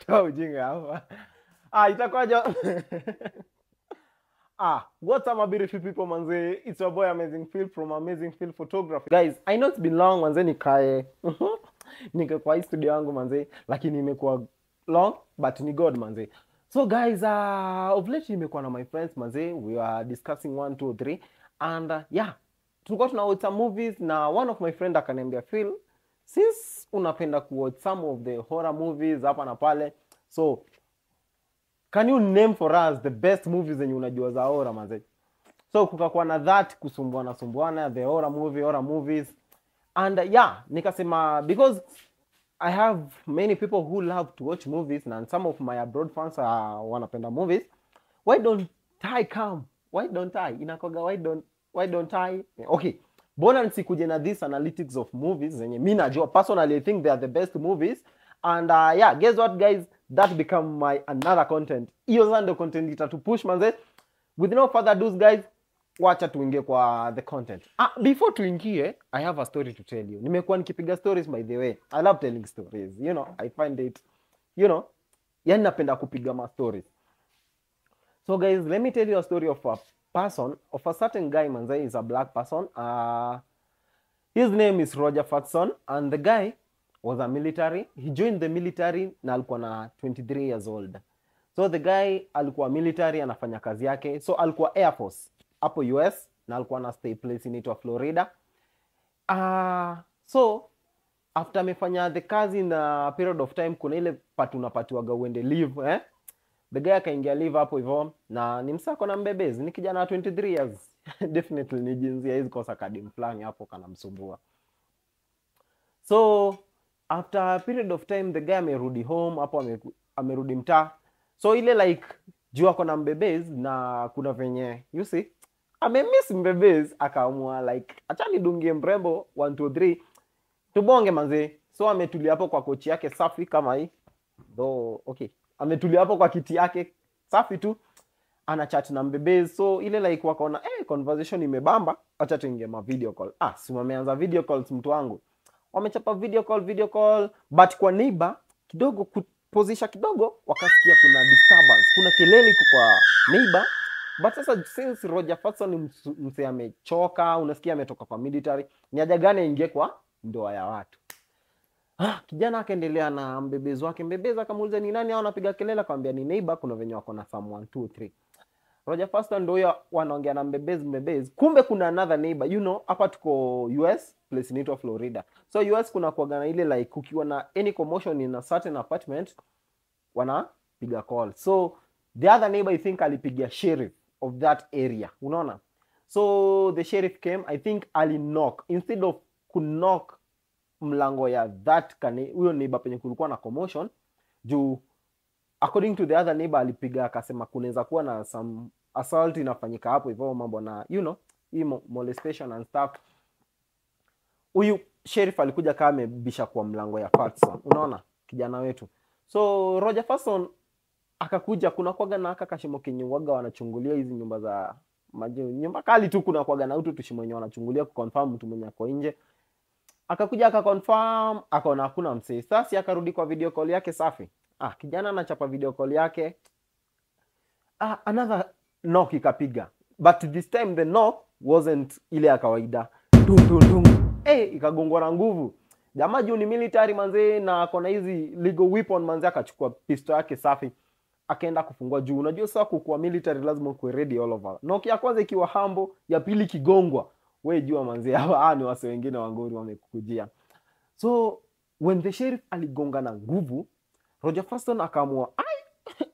Toa ujinga hapa. Itakuwaje? What's up, my beautiful people, manze? It's your boy Amazing Phil from Amazing Phil Photography. Guys, I know it's been long, manze, nike kwa hii studio yangu, manze, lakini imekuwa long, but ni God, manze. So guys, of late nimekuwa na my friends, manze. We are discussing 1, 2, 3, and yeah, tulikuwa tunawatch some movies, na one of my friend akaniambia, Phil, since unapenda kuwatch some of the horror movies hapa na pale, so can you name for us the best movies zenye unajua za horror, manze? So kukakuwa na that kusumbuana the horror movies, and yeah, nikasema because I have many people who love to watch movies, and some of my abroad fans wanapenda movies. Why don't I come? Why don't I? Inakoga why don't I? Okay. Bona nisikuje na this analytics of movies zenye mimi najua personally I think they are the best movies, and yeah, guess what guys, that become my another content. Hiyo zando content itatupush, manze. With no further ado guys, wacha tuingie kwa the content. Before tuingie, I have a story to tell you. Nimekuwa nikipiga stories, by the way. I love telling stories. You know, I find it, you know, yani napenda kupiga ma stories. So guys, let me tell you a story of a person, of a certain guy, manze, is a black person. His name is Roger Fatson, and the guy was a military. He joined the military na alikuwa na 23 years old. So the guy alikuwa military, anafanya kazi yake. So alikuwa Air Force hapo US, na alikuwa na stay place inaitwa Florida. So after amefanya the kazi na period of time, kuna ile part unapatiwaga uende leave, the guy akaingia leave hapo hivyo, na ni msako na mbebezi, ni kijana 23 years. Definitely ni jinsi ya hizo kosa kadim fulani hapo kana msumbua. So after a period of time, the guy amerudi home hapo, amerudi mtaa. So ile like jua kona mbebezi, na kuna venye you see amemiss mbebezi, akaamua like acha nidungie mrembo 1, 2, 3 tubonge, manze. So ametulia hapo kwa kochi yake safi kama hii though, okay, ametulia hapo kwa kiti yake safi tu, ana chat na mbebezi. So ile like wakaona conversation imebamba, acha tuingie ma video call. Si wameanza video calls, mtu wangu, wamechapa video call, but kwa neighbor kidogo kupozisha kidogo, wakasikia kuna disturbance, kuna kelele kwa neighbor. But sasa since Roger Fatson ni mse amechoka, unasikia ametoka kwa military, ni haja gani ingie kwa ndoa ya watu? Kijana akaendelea na mbebezi wake. Mbebezi akamuuliza ni nani hao anapiga kelele, akamwambia ni neighbor, kuna venye wako na some 1, 2, 3. Roger Fatson ndio huyo wanaongea na mbebezi. Kumbe kuna another neighbor, you know, hapa tuko US, place inaitwa Florida. So US kuna kuagana ile like kukiwa na any commotion in a certain apartment, wanapiga call. So the other neighbor I think alipigia sheriff of that area, unaona. So the sheriff came, I think knock, instead of knock mlango ya that huyo neighbor penye kulikuwa na commotion, juu according to the other neighbor alipiga akasema kunaweza kuwa na some assault inafanyika hapo hivyo, mambo na you know, molestation and stuff. Huyu sheriff alikuja kama amebisha kwa mlango ya Fatson, unaona, kijana wetu. So Roger Fatson akakuja, kuna kwaga na akakashimo kinywaga wanachungulia hizi nyumba za nyumba kali tu, kuna kwaga na utu tushimo wenye wanachungulia kuconfirm mtu mwenye ako nje. Akakuja akaconfirm, akaona hakuna msee. Sasa akarudi kwa video call yake safi. Kijana anachapa video call yake. Another knock ikapiga. But this time the knock wasn't ile ya kawaida. Dum. Ikagongwa na nguvu. Jamaa juu ni military, manze, na akona hizi legal weapon, manze, akachukua pistol yake safi, akaenda kufungua juu. Unajua sasa kuwa military lazima kuwe ready all over. Knock ya kwanza ikiwa hambo, ya pili kigongwa, wewe jua, manze, ni wase wengine wangori wamekukujia. So when the sheriff aligonga na nguvu, Roger Fatson akaamua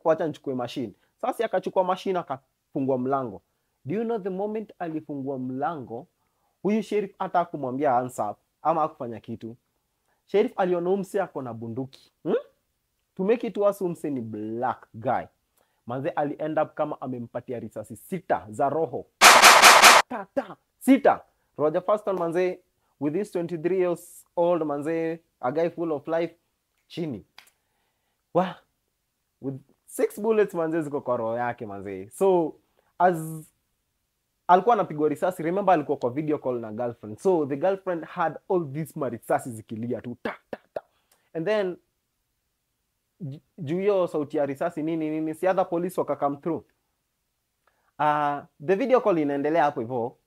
wacha nichukue machine. Sasa akachukua machine akafungua mlango. Do you know the moment alifungua mlango, huyu sheriff hata kumwambia answer ama akufanya kitu. Sheriff aliona umse ako na bunduki. To make it worse, umse ni black guy. Manze ali end up kama amempatia risasi 6 za roho. 6. Roger Fatson, manze, with this 23 years old, manze, a guy full of life, chini. With 6 bullets, manze, ziko kwa roho yake, manze. So as alikuwa anapigwa risasi, remember alikuwa kwa video call na girlfriend. So the girlfriend had all these marisasi zikilia tu. And then juu hiyo sauti ya risasi nini, si other police waka come through. The video call inaendelea hapo hivyo.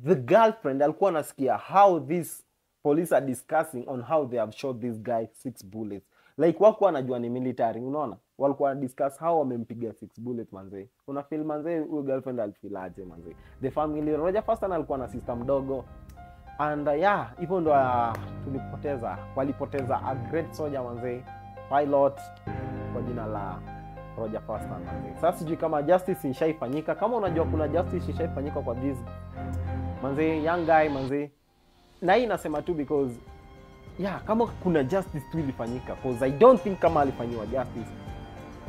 The girlfriend alikuwa anasikia how this police are discussing on how they have shot this guy 6 bullets. Like wako anajua ni military, unaona? Walikuwa discuss how wamempiga 6 bullets manze. Una feel manze huyo girlfriend alifeel aje manze. The family Roger First alikuwa na sister mdogo. And yeah, hivyo ndo walipoteza a great soldier manze. Pilot kwa jina la Roger First manze. Sasa sijui kama justice ishaifanyika. Kama unajua kuna justice ishaifanyika kwa this manze young guy manze. Na hii nasema tu because yeah, kama kuna justice tu ilifanyika, because I don't think kama alifanyiwa justice.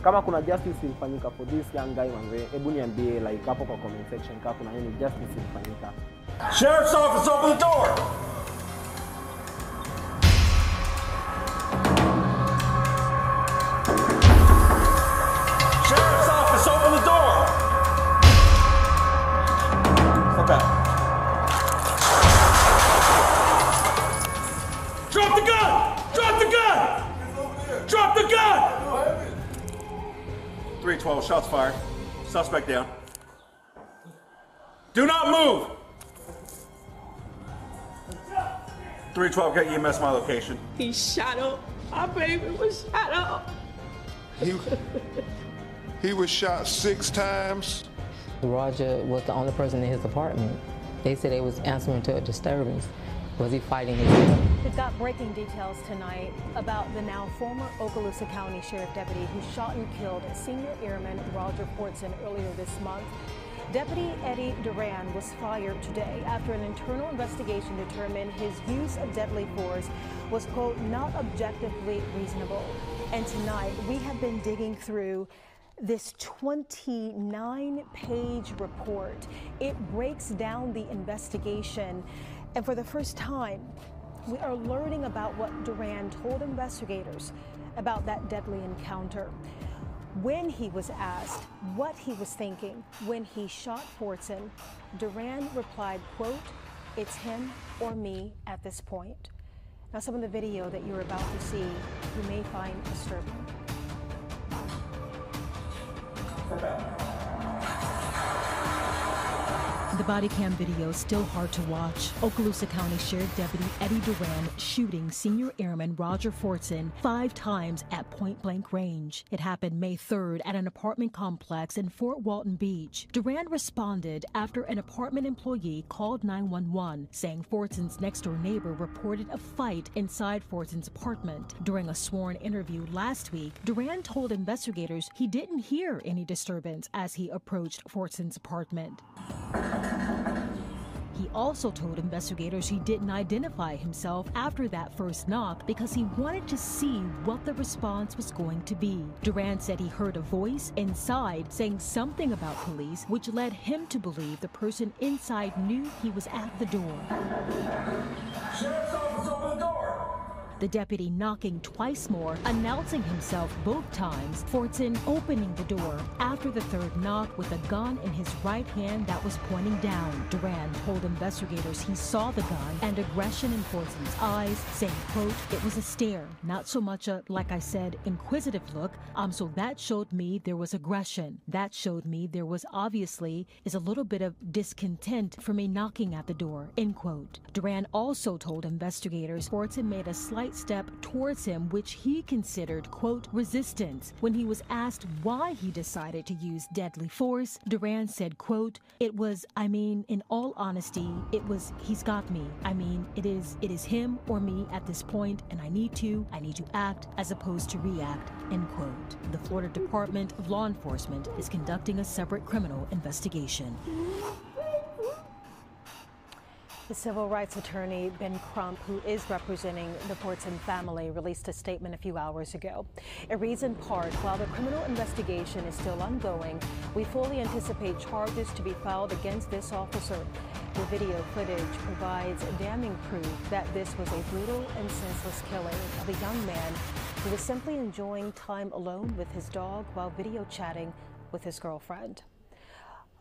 Kama kuna justice ilifanyika for this young guy manze, hebu niambie like hapo kwa comment section kama kuna any justice ilifanyika. Sheriff's office, open the door. Sheriff's office, open the door. Step back. Drop the gun! Drop the gun! Drop the gun! 312, shots fired. Suspect down. Do not move! 312, get EMS my location. He shot up. Our baby was shot up. He was shot 6 times. Roger was the only person in his apartment. They said they was answering to a disturbance. Was he fighting his death? We've got breaking details tonight about the now former Okaloosa County Sheriff deputy who shot and killed senior airman Roger Fortson earlier this month. Deputy Eddie Duran was fired today after an internal investigation determined his use of deadly force was, quote, not objectively reasonable. And tonight we have been digging through this 29-page report. It breaks down the investigation, and for the first time, we are learning about what Duran told investigators about that deadly encounter. When he was asked what he was thinking when he shot Fortson, Duran replied, quote, it's him or me at this point. Now, some of the video that you're about to see, you may find disturbing. The body cam video is still hard to watch. Okaloosa County Sheriff Deputy Eddie Duran shooting senior airman Roger Fortson 5 times at point-blank range. It happened May 3rd at an apartment complex in Fort Walton Beach. Duran responded after an apartment employee called 911, saying Fortson's next-door neighbor reported a fight inside Fortson's apartment. During a sworn interview last week, Duran told investigators he didn't hear any disturbance as he approached Fortson's apartment. He also told investigators he didn't identify himself after that first knock because he wanted to see what the response was going to be. Duran said he heard a voice inside saying something about police, which led him to believe the person inside knew he was at the door. Sheriff's office, open the door. The deputy knocking twice more, announcing himself both times, Fortson opening the door after the third knock with a gun in his right hand that was pointing down. Duran told investigators he saw the gun and aggression in Fortson's eyes, saying, quote, it was a stare, not so much a, like I said, inquisitive look. So that showed me there was aggression. That showed me there was obviously is a little bit of discontent for me knocking at the door, end quote. Duran also told investigators Fortson made a slight step towards him, which he considered, quote, resistance. When he was asked why he decided to use deadly force, Duran said, quote, it was, I mean, in all honesty, it was, he's got me. I mean, it is him or me at this point, and I need to act as opposed to react, end quote. The Florida Department of Law Enforcement is conducting a separate criminal investigation. The civil rights attorney, Ben Crump, who is representing the Fortson family, released a statement a few hours ago. It reads in part, while the criminal investigation is still ongoing, we fully anticipate charges to be filed against this officer. The video footage provides damning proof that this was a brutal and senseless killing of a young man who was simply enjoying time alone with his dog while video chatting with his girlfriend.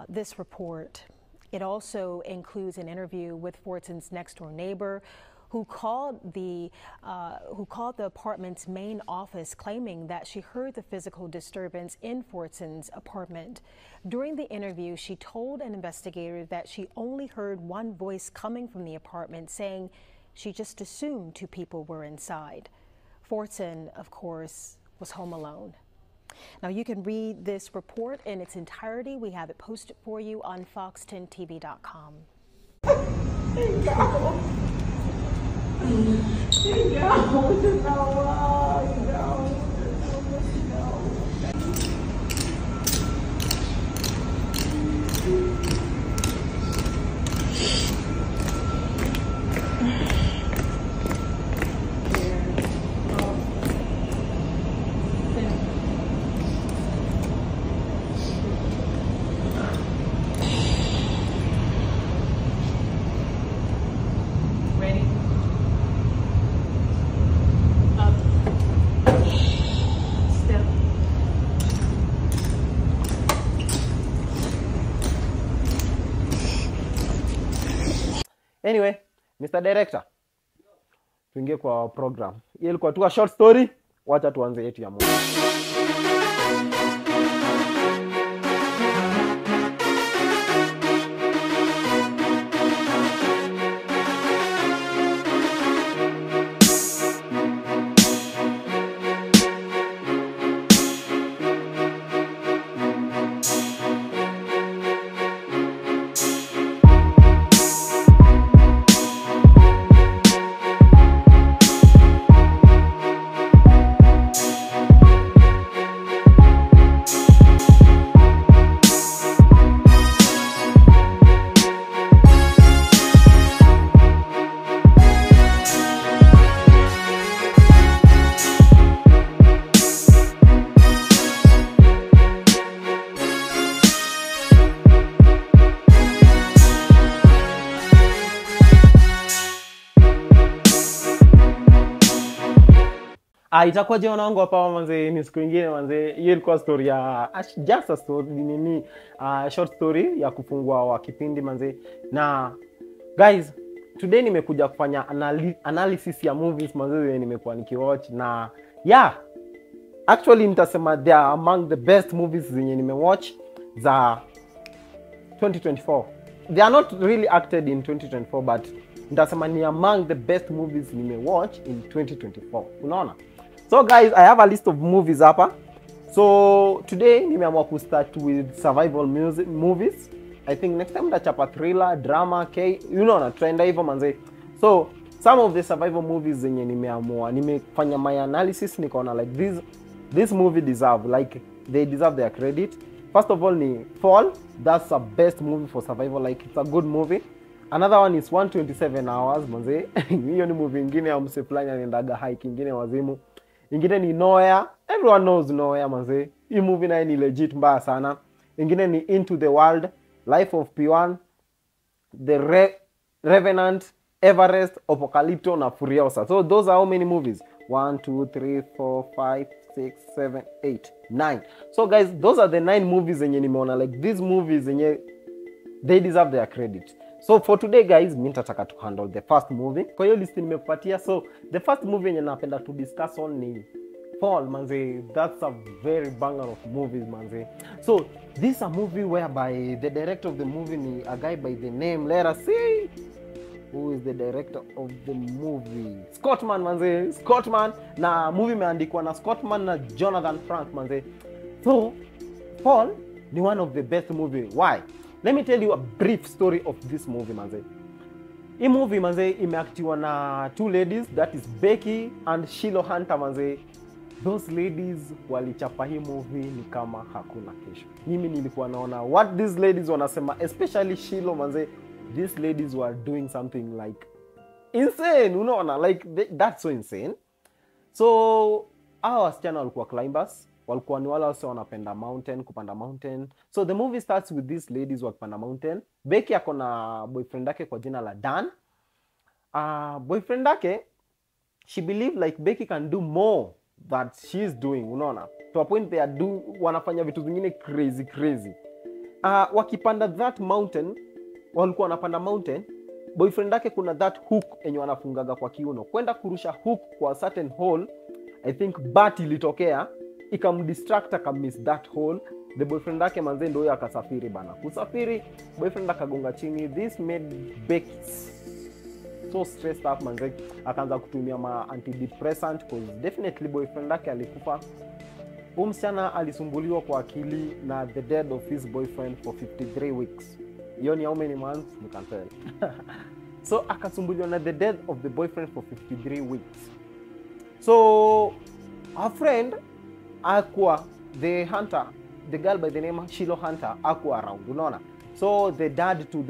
This report, it also includes an interview with Fortson's next-door neighbor who called the apartment's main office, claiming that she heard the physical disturbance in Fortson's apartment. During the interview, she told an investigator that she only heard one voice coming from the apartment saying she just assumed two people were inside. Fortson, of course, was home alone. Now, you can read this report in its entirety. We have it posted for you on fox10tv.com. Anyway, Mr. Director, tuingie kwa program. Hii ilikuwa tu a short story. Wacha tuanze yetu ya movie. Itakuwa je wanangu hapa manze, ni siku nyingine manze. Hiyo ilikuwa story ya just a story nini, short story ya kufungua wa kipindi manze. Na guys, today nimekuja kufanya analysis ya movies manze nimekuwa nikiwatch, na yeah, actually nitasema they are among the best movies zenye nimewatch za 2024. They are not really acted in 2024, but nitasema ni among the best movies nimewatch in 2024. Unaona? So guys, I have a list of movies hapa. So today nimeamua ku start with survival movies. I think next time nitachapa thriller, drama, you know, na trenda hivyo manze. So some of the survival movies zenye nimefanya my analysis, nikaona like this movie they deserve their credit. First of all ni Fall. That's the best movie for survival, like it's a good movie. Another one is 127 hours manze. Hiyo ni movie nyingine ya mse fulani anaendaga hike nyingine wazimu. Ingine ni Nowhere. Everyone knows Nowhere manze. Hii movie nayo ni legit mbaya sana. Ingine ni Into the World, Life of P1, The Revenant, Everest, Apocalypto na Furiosa. So those are how many movies? 1, 2, 3, 4, 5, 6, 7, 8, 9. So guys, those are the 9 movies zenye nimeona like these movies zenye they deserve their credit. So for today guys, mimi nitataka to handle the first movie. Kwa hiyo list nimekupatia. So the first movie yenye napenda to discuss on ni Fall manze. That's a very banger of movies manze. So this is a movie whereby the director of the movie ni a guy by the name, let us see who is the director of the movie. Scottman manze. Scottman. Na movie imeandikwa na Scottman na Jonathan Frank manze. So Fall ni one of the best movie. Why? Let me tell you a brief story of this movie manze. Hii movie manze imeactiwa na two ladies, that is Becky and Shiloh Hunter manze. Those ladies walichapa hii movie ni kama hakuna kesho. Mimi nilikuwa naona what these ladies wanasema, especially Shiloh manze. These ladies were doing something like insane, unaona, like that's so insane. So hao wasichana walikuwa climbers, walikuwa ni wale wase wanapenda mountain, kupanda mountain. So the movie starts with these ladies wakipanda mountain. Becky ako na boyfriend yake kwa jina la Dan. Boyfriend yake, she believe like Becky can do more that she is doing, unaona, to a point wanafanya vitu zingine crazy. Wakipanda that mountain, walikuwa wanapanda mountain, boyfriend yake kuna that hook enye wanafungaga kwa kiuno, kwenda kurusha hook kwa certain hole. I think bat ilitokea ikamdistract akamiss that hole. The boyfriend yake manze ndio yeye akasafiri bana. Kusafiri boyfriend akagonga chini. This made Becky so stressed up manze, akaanza kutumia ma antidepressant cause definitely boyfriend yake alikufa. Msichana alisumbuliwa kwa akili na the death of his boyfriend for 53 weeks. Hiyo ni how many months? You can tell. So akasumbuliwa na the death of the boyfriend for 53 weeks. So her friend akwa the hunter, the girl by the name Shiloh Hunter akwa around, unaona. So the dad to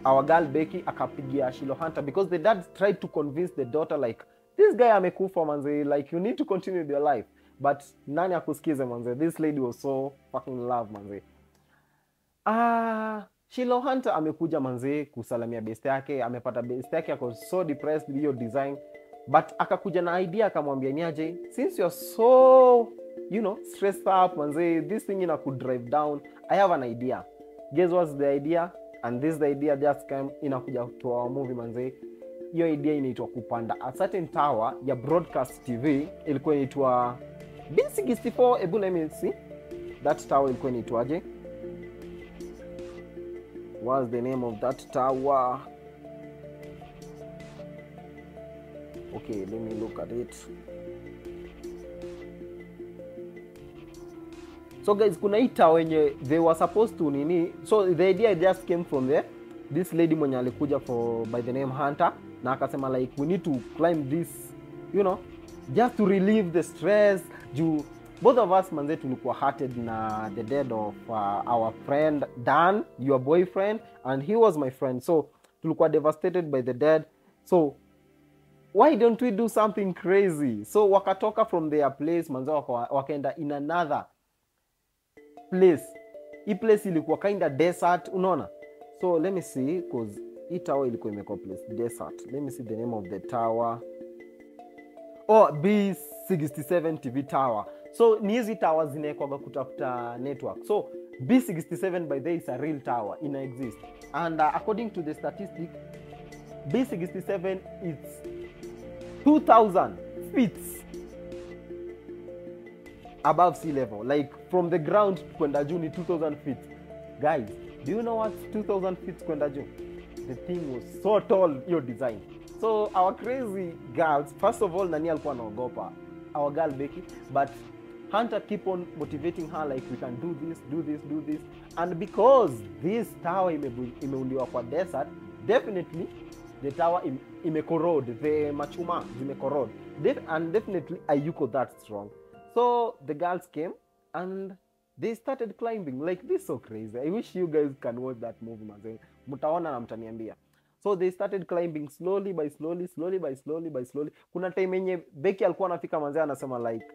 our girl Becky akapigia Shiloh Hunter because the dad tried to convince the daughter like, this guy amekufa manze, like you need to continue with your life. But nani akusikize manze, this lady was so fucking in love manze. Shiloh Hunter amekuja manze kusalamia best yake, amepata best yake ako so depressed hiyo design, but akakuja na idea akamwambia niaje, since you're so stressed up manze, this thing ina could drive down, I have an idea. Guess what's the idea? And this the idea just came inakuja to our movie manze. Hiyo idea inaitwa kupanda a certain tower ya broadcast TV, ilikuwa inaitwa B64. Ebu let me see that tower ilikuwa inaitwaje. What's the name of that tower? Okay, let me look at it. So guys, kuna hii tower yenye they were supposed to nini. So the idea just came from there. This lady mwenye alikuja for by the name Hunter na akasema like we need to climb this, just to relieve the stress. Both of us manze tulikuwa hurted na the death of our friend Dan, your boyfriend, and he was my friend. So tulikuwa devastated by the death. So why don't we do something crazy? So wakatoka from their place manze wakaenda in another place. Hii place ilikuwa kinda desert, unaona. So let me see, cause hii tower ilikuwa imekuwa place desert. Let me see the name of the tower. Oh, B67 TV tower. So ni hizi towers zinaekwaga kutafuta network. So B67 by the way is a real tower, ina exist. And according to the statistic, B67 is 2,000 feet above sea level. Like from the ground kwenda juu ni 2,000 feet. Guys, do you know what's 2,000 feet kwenda juu? The thing was so tall, your design. So our crazy girls, first of all, nani alikuwa anaogopa? Our girl Becky, but Hunter keep on motivating her like we can do this, do this, do this. And because this tower imeuliwa kwa desert, definitely the tower imecorrode, the machuma zimecorrode. And definitely ayuko that strong. So the girls came and they started climbing. Like this so crazy. I wish you guys can watch that movie manze. Mutaona na mtaniambia. So they started climbing slowly by slowly, slowly by slowly by slowly. Kuna time yenye Becky alikuwa anafika manze anasema like,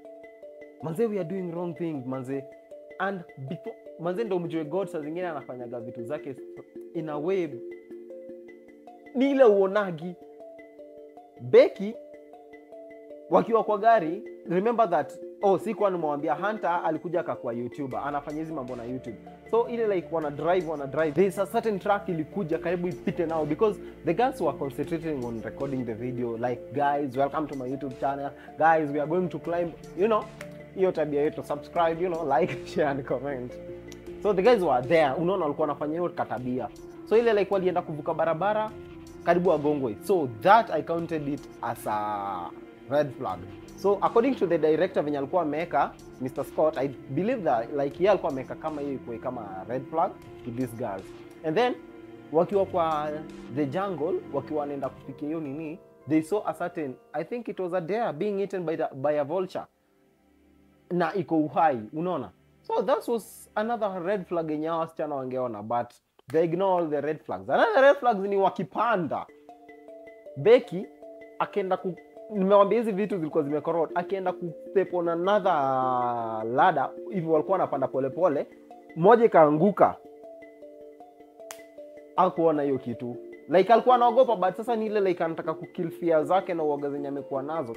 manze we are doing wrong thing manze. And before manze ndo mjue God saa zingine anafanyaga vitu zake in a way ni ile uonagi. Becky wakiwa kwa gari, remember that sikuwa nimwambia Hunter alikuja akakuwa YouTuber, anafanya hizi mambo na YouTube. So ile like wana drive, there is a certain track ilikuja karibu ipite now because the girls were concentrating on recording the video like, guys, welcome to my YouTube channel, guys, we are going to climb, hiyo tabia yetu, subscribe, like, share and comment. So the guys were there, unaona walikuwa wanafanya hiyo katabia. So ile like walienda kuvuka barabara karibu agongwe. So that I counted it as a red flag. So according to the director venye alikuwa ameka, Mr. Scott, I believe that like yeye alikuwa ameka kama hiyo iko kama red flag to these girls. And then wakiwa kwa the jungle, wakiwa wanaenda kufikia hiyo nini, they saw a certain, I think it was a deer being eaten by a vulture. Na iko uhai, unaona. So that was another red flag yenye wasichana wangeona, but they ignore all the red flags. Another red flags ni wakipanda. Becky akaenda nimewambia hizi vitu zilikuwa zimekorod, akienda kustep on another ladder, hivyo walikuwa wanapanda pole pole, moja ikaanguka. Hakuona hiyo kitu. Like alikuwa anaogopa, but sasa ni ile like anataka kukill fear zake na uoga zenye amekuwa nazo.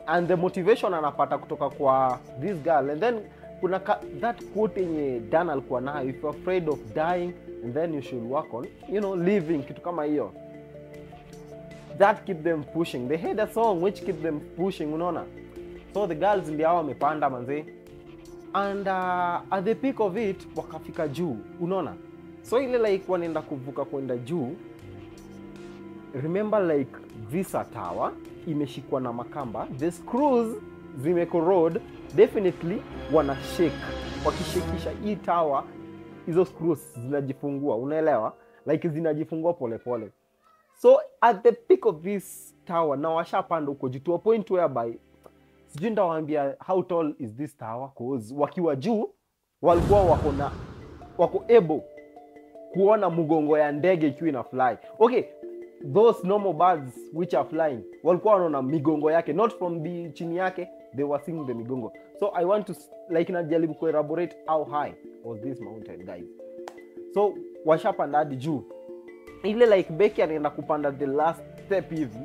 And the motivation anapata kutoka kwa this girl. And then kuna that quote yenye Dan alikuwa nayo, if you're afraid of dying and then you should work on, you know, living, kitu kama hiyo. That keep them pushing. They had a song which keep them pushing, unaona. So the girls ndio hao wamepanda manze. And at the peak of it wakafika juu, unaona. So ile like wanaenda kuvuka kwenda juu. Remember like Visa Tower imeshikwa na makamba. The screws zimecorrode, definitely wana shake. Wakishikisha hii tower, hizo screws zinajifungua, unaelewa? Like zinajifungua pole pole. So at the peak of this tower, na washapanda huko juu to a point whereby sijui ndawaambia how tall is this tower, cause wakiwa juu walikuwa wako able kuona mgongo ya ndege ikiwa ina fly. Okay, those normal birds which are flying walikuwa wanaona migongo yake, not from the chini yake, they were seeing the migongo. So I want to like najaribu ku elaborate how high was this mountain, guys. So washapanda hadi juu. Ile like Becky anaenda kupanda the last step hivi,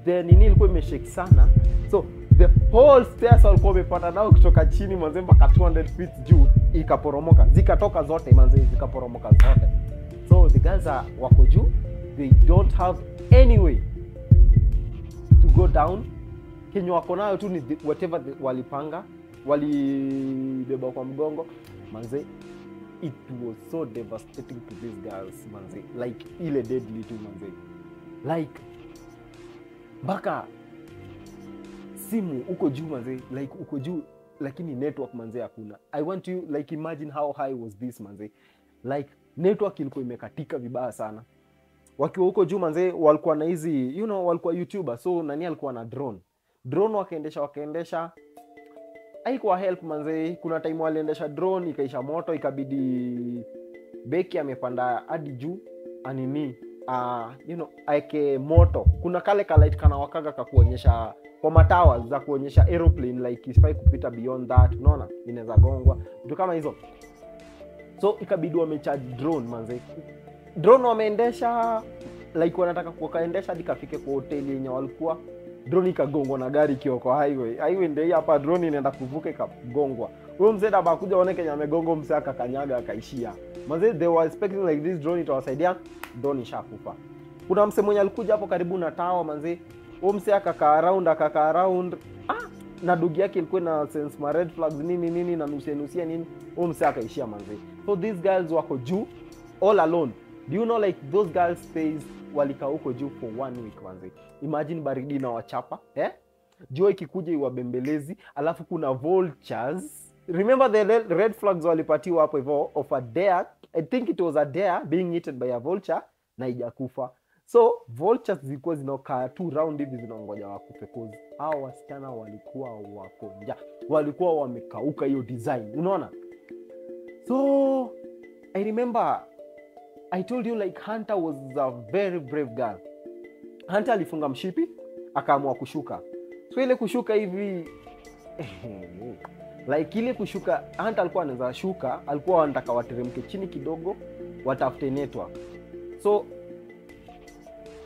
then nini ilikuwa imeshake sana. So the whole stairs walikuwa wamepanda nao kutoka chini manze mpaka 200 feet juu, ikaporomoka. Zikatoka zote manze, zikaporomoka zote. So the girls are wako juu, they don't have any way to go down. Kenyo wako nayo tu ni whatever walipanga, walibeba kwa mgongo manze. It was so devastating to these girls manze, like ile deadly too manze, like baka simu uko juu manze, like uko juu lakini network manze hakuna. I want you like imagine how high was this manze, like network ilikuwa imekatika vibaya sana. Wakiwa huko juu manze walikuwa na hizi, you know, walikuwa YouTuber, so nani alikuwa na drone wakaendesha haikuwa help manze. Kuna time waliendesha drone ikaisha moto, ikabidi Becky amepanda hadi juu anini you know, aike moto. Kuna kale ka light kana wakaga kakuonyesha kwa matawa za kuonyesha aeroplane like isifai kupita beyond that, unaona, inaweza gongwa vitu kama hizo. So ikabidi wamecharge drone manze. Drone wameendesha like wanataka kukaendesha hadi kafike kwa hoteli yenye walikuwa. Drone ikagongwa na gari kiwa kwa highway ndio hapa drone inaenda kuvuka ikagongwa. Huyo mzee daba kuja aone Kenya amegongo, mzee akakanyaga akaishia. Manze they were expecting like this drone itawasaidia, drone ishakufa. Kuna mzee mwenye alikuja hapo karibu na tower manze. Huyo mzee akakaa around na dugi yake ilikuwa na sense ma red flags nini na nusia nini. Huyo mzee akaishia manze. So these girls wako juu all alone. Do you know like those girls stays walikaa huko juu for 1 week manze. Imagine baridi na wachapa, jua ikikuja iwabembelezi, alafu kuna vultures. Remember the red flags walipatiwa hapo hivyo of a dare. I think it was a dare being eaten by a vulture na ijakufa. So vultures zilikuwa zinakaa tu round hivi zinangoja wakufe, cause hao wasichana walikuwa wakonja, walikuwa wamekauka hiyo design, unaona. So I remember I told you like Hunter was a very brave girl. Hunter alifunga mshipi akaamua kushuka. So ile kushuka hivi like ile kushuka, Hunter alikuwa anaweza shuka, alikuwa anataka wateremke chini kidogo watafute network. So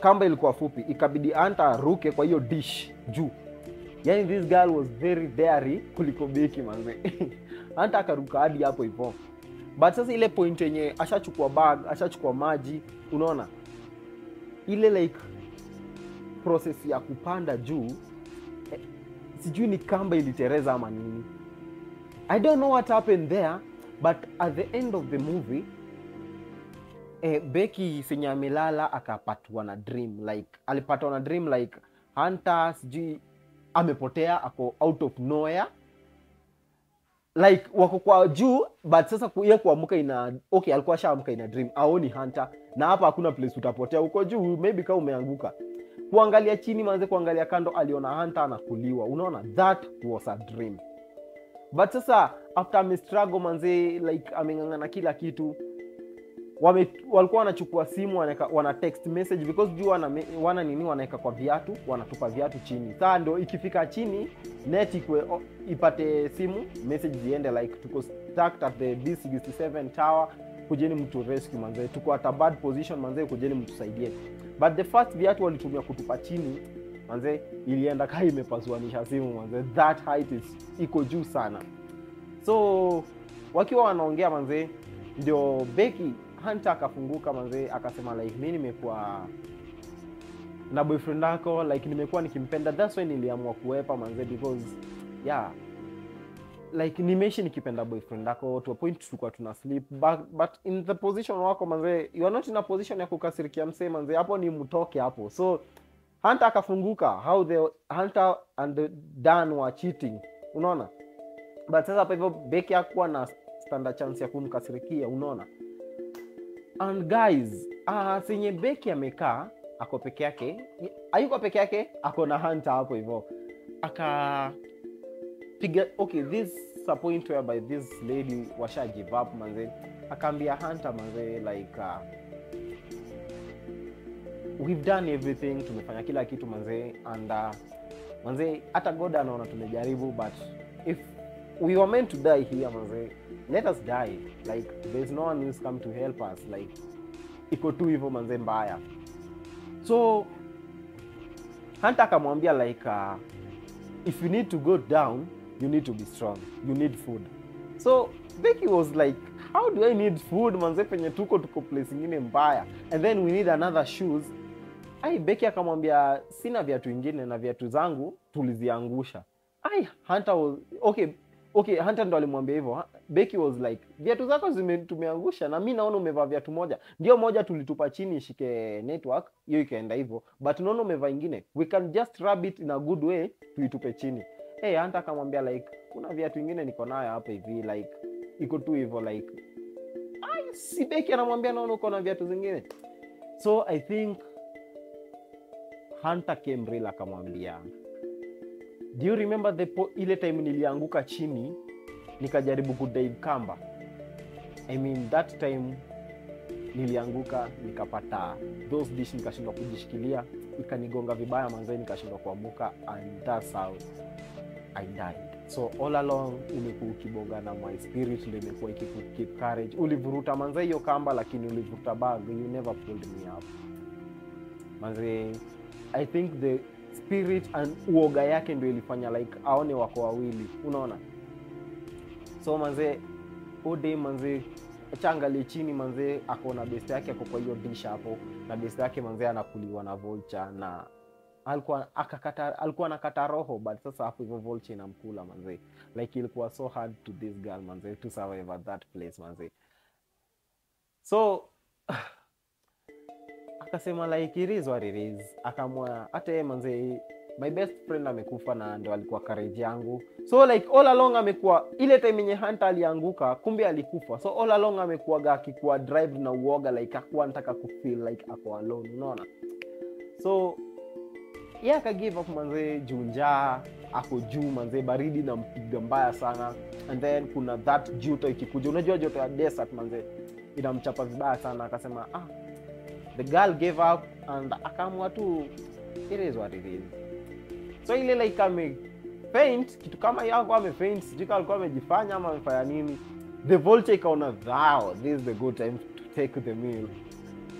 kamba ilikuwa fupi, ikabidi Hunter aruke kwa hiyo dish juu. Yani this girl was very daring kuliko Becky manze. Hunter akaruka hadi hapo hivyo. But sasa ile point yenye ashachukua bag, ashachukua maji, unaona, ile like process ya kupanda juu, sijui ni kamba ilitereza ama nini. I don't know what happened there, but at the end of the movie, Becky senya amelala akapatwa na dream, like alipatwa na dream like Hunter sijui amepotea, ako out of nowhere. Like wako kwa juu, but sasa yeye kuamka ina okay, alikuwa shaamka ina dream, aoni Hunter, na hapa hakuna place utapotea huko juu, maybe kama umeanguka. Kuangalia chini manze, kuangalia kando, aliona Hunter anakuliwa, unaona, that was a dream. But sasa after me struggle manze, like amengangana kila kitu, walikuwa wanachukua simu, wana text message because juu wana nini, wanaweka kwa viatu, wanatupa viatu chini. Sasa ndio ikifika chini net ipate simu message ziende like tuko stuck at the B67 tower, kujeni mtu rescue manze, tuko at a bad position manze, kujeni mtu saidie. But the first viatu walitumia kutupa chini manze, ilienda kai imepasuanisha simu manze. That height is iko juu sana. So wakiwa wanaongea manze, ndio Becky Hunter akafunguka manze, akasema like mimi nimekuwa na boyfriend wako, like nimekuwa nikimpenda, that's why niliamua kuepa manze, because yeah, like nimeishi nikipenda boyfriend wako to a point tulikuwa tuna sleep, but in the position wako manze, you are not in a position ya kukasirikia msee manze, hapo ni mtoke hapo. So Hunter akafunguka how the Hunter and Dan were cheating, unaona. But sasa hapo hivyo Becky hakuwa na standard chance ya kumkasirikia, unaona. And guys, senye Becky amekaa ako peke yake, hayuko peke yake, ako na Hunter hapo hivyo. Piga, okay, this is a point whereby this lady washa give up manze, akaambia Hunter manze like we've done everything, tumefanya kila kitu manze, and manze hata God anaona tumejaribu, but if we were meant to die here manze, let us die, like there's no one who's come to help us, like iko tu hivyo manze mbaya. So Hunter akamwambia like if you need to go down, you need to be strong, you need food. So Becky was like, how do I need food manze penye tuko place ingine mbaya, and then we need another shoes. Becky akamwambia sina viatu vingine na viatu zangu tuliziangusha. Hunter was okay, Hunter ndo alimwambia hivyo. Becky was like, viatu zako tumeangusha na mimi naona umevaa viatu moja, ndio moja tulitupa chini ishike network, hiyo ikaenda hivyo, but naona umevaa ingine, we can just rub it in a good way tuitupe chini. Hunter akamwambia like, kuna viatu vingine niko nayo hapa hivi, like iko tu hivyo, like si Becky anamwambia naona uko na viatu zingine. So I think Hunter came real akamwambia, do you remember ile time nilianguka chini nikajaribu kudive kamba? I mean that time nilianguka nikapata those dish, nikashindwa kujishikilia, ikanigonga vibaya manze, nikashindwa kuamuka, and that's how I died. So all along umekuwa ukibonga na my spirit, ndio imekuwa ikikeep courage. Ulivuruta manze hiyo kamba, lakini ulivuruta bag, you never pulled me up manze. I think the spirit and uoga yake ndio ilifanya like aone wako wawili, unaona. So manze ode manze achangalie chini manze, akona best yake ako kwa hiyo dish hapo, na best yake manze anakuliwa na vulture, na alikuwa anakata roho, but sasa hapo hivyo vulture inamkula manze. Like ilikuwa so hard to this girl manze to survive at that place manze. So akasema like it is what it is, akamwa hata manze my best friend amekufa na ndo alikuwa courage yangu. So like all along amekuwa, ile time yenye Hunter alianguka kumbe alikufa, so all along amekuwa akikuwa drive na uoga, like hakuwa anataka ku feel like ako alone, unaona. So aka give up manze, junja ako juu manze, baridi na mpiga mbaya sana, and then kuna that joto ikikuja, unajua joto ya desert manze inamchapa vibaya sana. Akasema the girl gave up and akamwa tu it is what it is. So ile like faint, kitu kama yako faint, sijui alikuwa amejifanya ama amefanya nini. The vulture ikaona this is the good time to take the meal.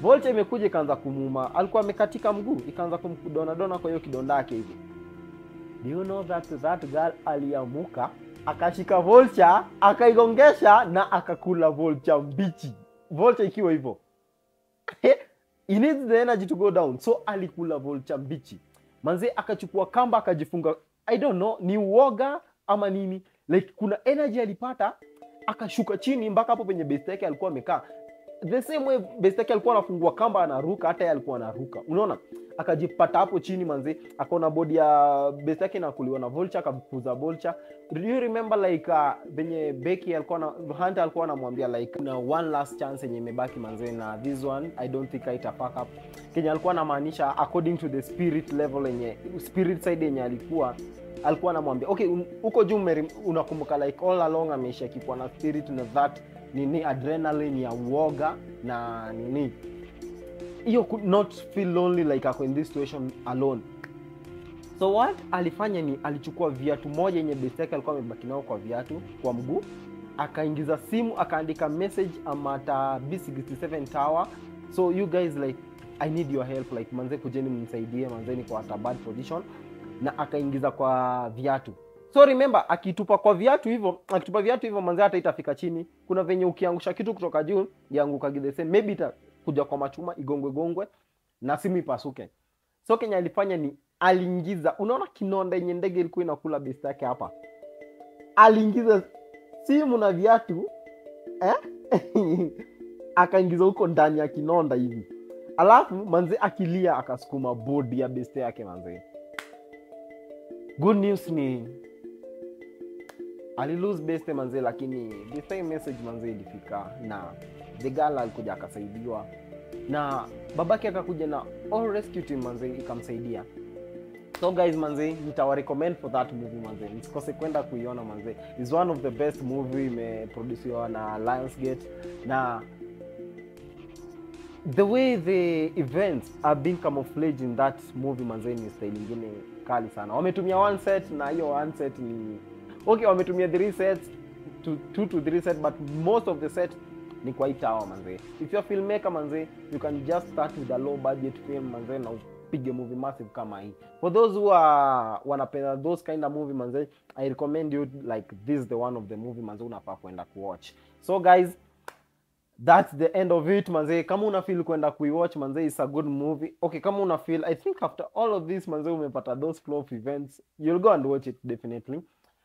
Vulture imekuja ikaanza kumuma, alikuwa amekatika mguu, ikaanza kumdona kwa hiyo kidonda yake hivi. Do you know that girl aliamuka, akashika vulture, akaigongesha na akakula vulture mbichi. Vulture ikiwa hivyo. He needs the energy to go down. So alikula vulture mbichi. Manze akachukua kamba akajifunga. I don't know ni uoga ama nini. Like kuna energy alipata, akashuka chini mpaka hapo penye base yake alikuwa amekaa. The same way base yake alikuwa anafungua kamba anaruka, hata yeye alikuwa anaruka. Unaona? Akajipata hapo chini manze, akaona body ya base yake inakuliwa na vulture, akapuza vulture. Do you remember like venye Becky alikuwa na Hunter alikuwa anamwambia like na one last chance yenye imebaki manze, na this one I don't think ita pack up. Kenya alikuwa anamaanisha according to the spirit level yenye spirit side yenye alikuwa anamwambia okay, uko juu unakumbuka like all along ameisha kikuwa na spirit na that nini adrenaline ya uoga na nini you could not feel lonely like ako in this situation alone. So what alifanya ni alichukua viatu moja yenye base yake alikuwa amebaki nao kwa viatu kwa mguu, akaingiza simu, akaandika message amata B67 tower, so you guys like I need your help, like manze kujeni mnisaidie manze, ni kwa bad position, na akaingiza kwa viatu. So remember, akitupa viatu hivyo manze hata itafika chini. Kuna venye ukiangusha kitu kutoka juu ianguka the same, maybe itakuja kwa machuma igongwe na simu ipasuke. So Kenya alifanya ni aliingiza, unaona kinonda yenye ndege ilikuwa inakula base yake hapa, aliingiza simu na viatu akaingiza huko ndani ya kinonda hivi, alafu manze akilia akasukuma body ya base yake manze. Good news ni ali lose base manze, lakini the same message manze ilifika na the girl alikuja akasaidiwa na babake akakuja na all rescue team manze ikamsaidia. So guys manze, nitawa recommend for that movie manze, msikose kwenda kuiona manze. Is one of the best movie imeproduciwa na Lionsgate, na the way the events are being camouflaged in that movie manze ni style nyingine kali sana. Wametumia one set na hiyo one set ni okay, wametumia 3 sets to 2 to 3 set, but most of the set ni kwa itawa manze. If you're a filmmaker manze, you can just start with a low budget film manze na upige movie massive kama hii. For those who are wanapenda those kind of movie manze, I recommend you like this is the one of the movie manze unafaa kwenda kuwatch. So guys, that's the end of it manze. Kama una feel kwenda kuiwatch manze, is a good movie. Okay, kama una feel, I think after all of this manze umepata those flow of events, you'll go and watch it definitely.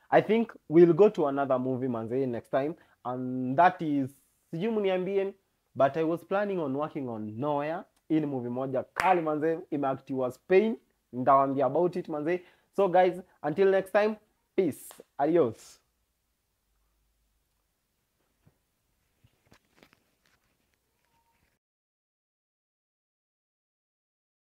I think we'll go to another movie manze next time, and that is sijui mniambie, but I was planning on working on Noya. Ili movie moja kali manze, imeactiwa Spain, nitawaambia about it manze. So guys, until next time, peace, adios.